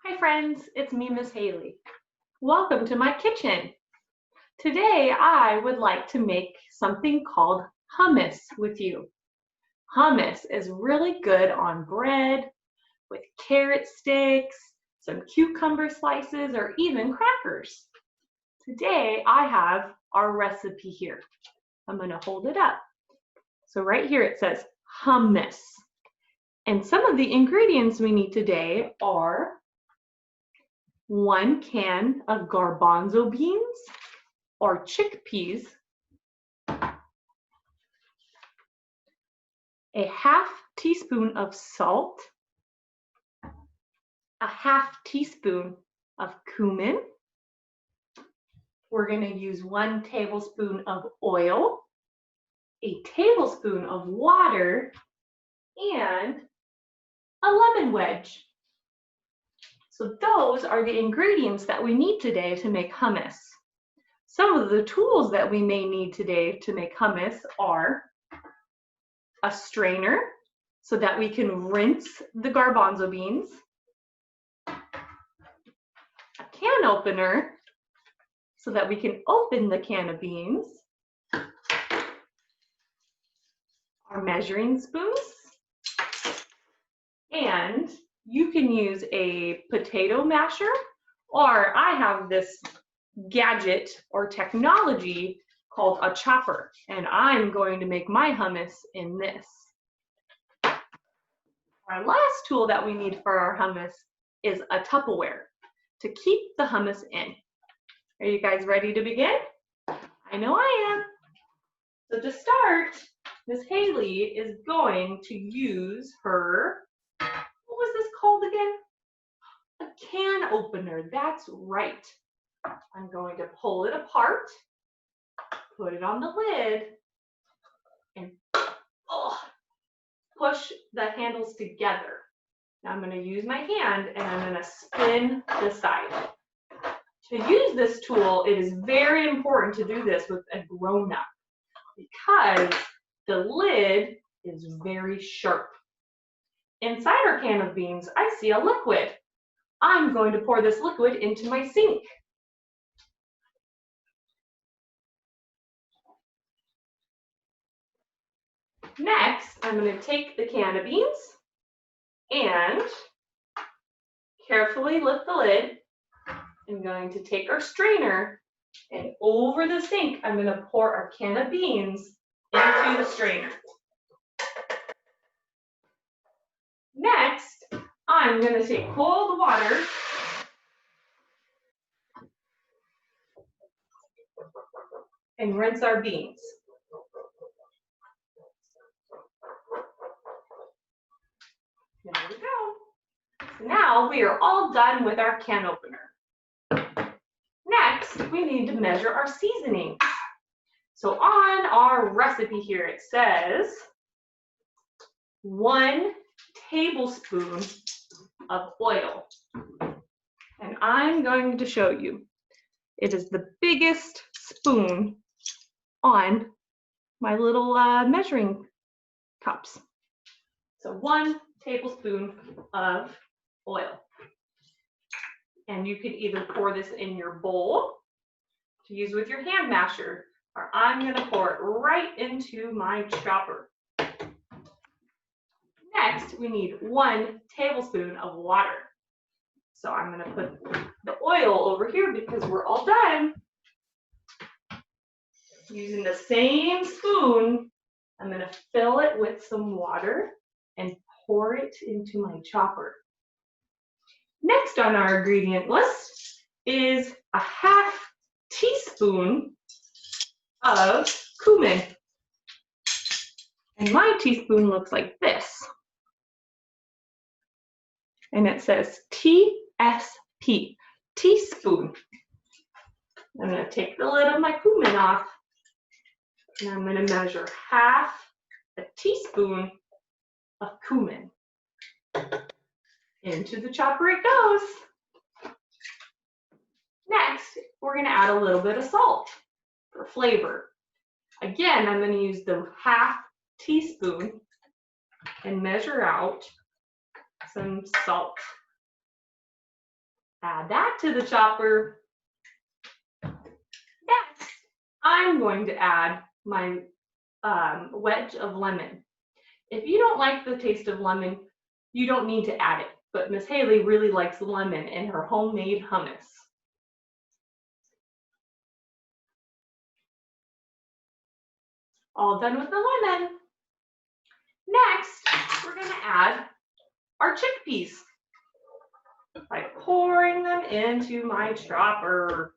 Hi friends, it's me, Miss Haley. Welcome to my kitchen. Today I would like to make something called hummus with you. Hummus is really good on bread, with carrot sticks, some cucumber slices, or even crackers. Today I have our recipe here. I'm going to hold it up. So right here it says hummus. And some of the ingredients we need today are 1 can of garbanzo beans or chickpeas, a half teaspoon of salt, a half teaspoon of cumin. We're going to use 1 tablespoon of oil, a tablespoon of water, and a lemon wedge. So those are the ingredients that we need today to make hummus. Some of the tools that we may need today to make hummus are a strainer so that we can rinse the garbanzo beans, a can opener so that we can open the can of beans, our measuring spoons, and you can use a potato masher, or I have this gadget or technology called a chopper, and I'm going to make my hummus in this. Our last tool that we need for our hummus is a Tupperware to keep the hummus in. Are you guys ready to begin? I know I am. So to start, Miss Haley is going to use her, what was this called again? A can opener, that's right. I'm going to pull it apart, put it on the lid, and push the handles together. Now I'm going to use my hand and I'm going to spin the side. To use this tool, it is very important to do this with a grown-up because the lid is very sharp. Inside our can of beans, I see a liquid. I'm going to pour this liquid into my sink. Next, I'm going to take the can of beans and carefully lift the lid. I'm going to take our strainer and over the sink, I'm going to pour our can of beans into the strainer. Next, I'm going to take cold water and rinse our beans. There we go. So now we are all done with our can opener. Next, we need to measure our seasoning. So on our recipe here, it says 1 tablespoon of oil. And I'm going to show you. It is the biggest spoon on my little measuring cups. So 1 tablespoon of oil. And you could either pour this in your bowl to use with your hand masher, or I'm going to pour it right into my chopper. Next, we need 1 tablespoon of water. So I'm going to put the oil over here because we're all done. Using the same spoon, I'm going to fill it with some water and pour it into my chopper. Next on our ingredient list is a half teaspoon of cumin. And my teaspoon looks like this. And it says TSP, teaspoon. I'm going to take the lid of my cumin off. And I'm going to measure half a teaspoon of cumin. Into the chopper it goes. Next, we're going to add a little bit of salt for flavor. Again, I'm going to use the half teaspoon and measure out some salt. Add that to the chopper. Next, I'm going to add my wedge of lemon. If you don't like the taste of lemon, you don't need to add it, but Miss Haley really likes lemon in her homemade hummus. All done with the lemon. Next, we're going to add our chickpeas by pouring them into my chopper.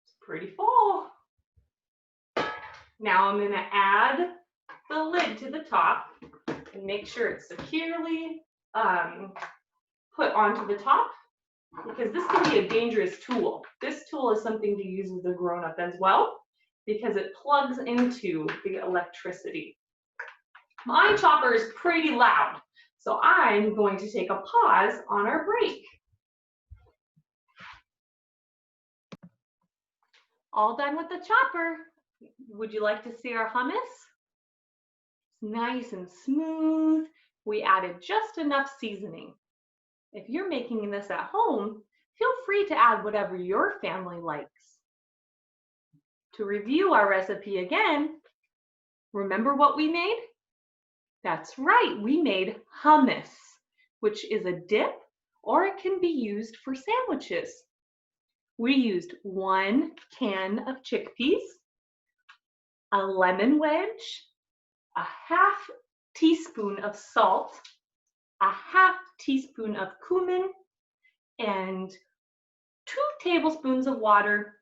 It's pretty full. Now I'm going to add the lid to the top and make sure it's securely put onto the top, because this can be a dangerous tool. This tool is something to use with a grown-up as well, because it plugs into the electricity. My chopper is pretty loud, so I'm going to take a pause on our break. All done with the chopper. Would you like to see our hummus? It's nice and smooth. We added just enough seasoning. If you're making this at home, feel free to add whatever your family likes. To review our recipe again, remember what we made? That's right, we made hummus, which is a dip, or it can be used for sandwiches. We used 1 can of chickpeas, a lemon wedge, a half teaspoon of salt, a half teaspoon of cumin, and 2 tablespoons of water,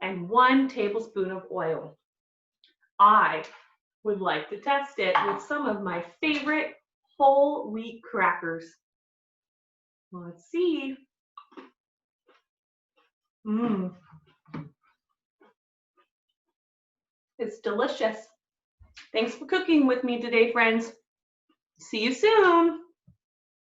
and 1 tablespoon of oil. I would like to test it with some of my favorite whole wheat crackers. Let's see. It's delicious. Thanks for cooking with me today, friends. See you soon.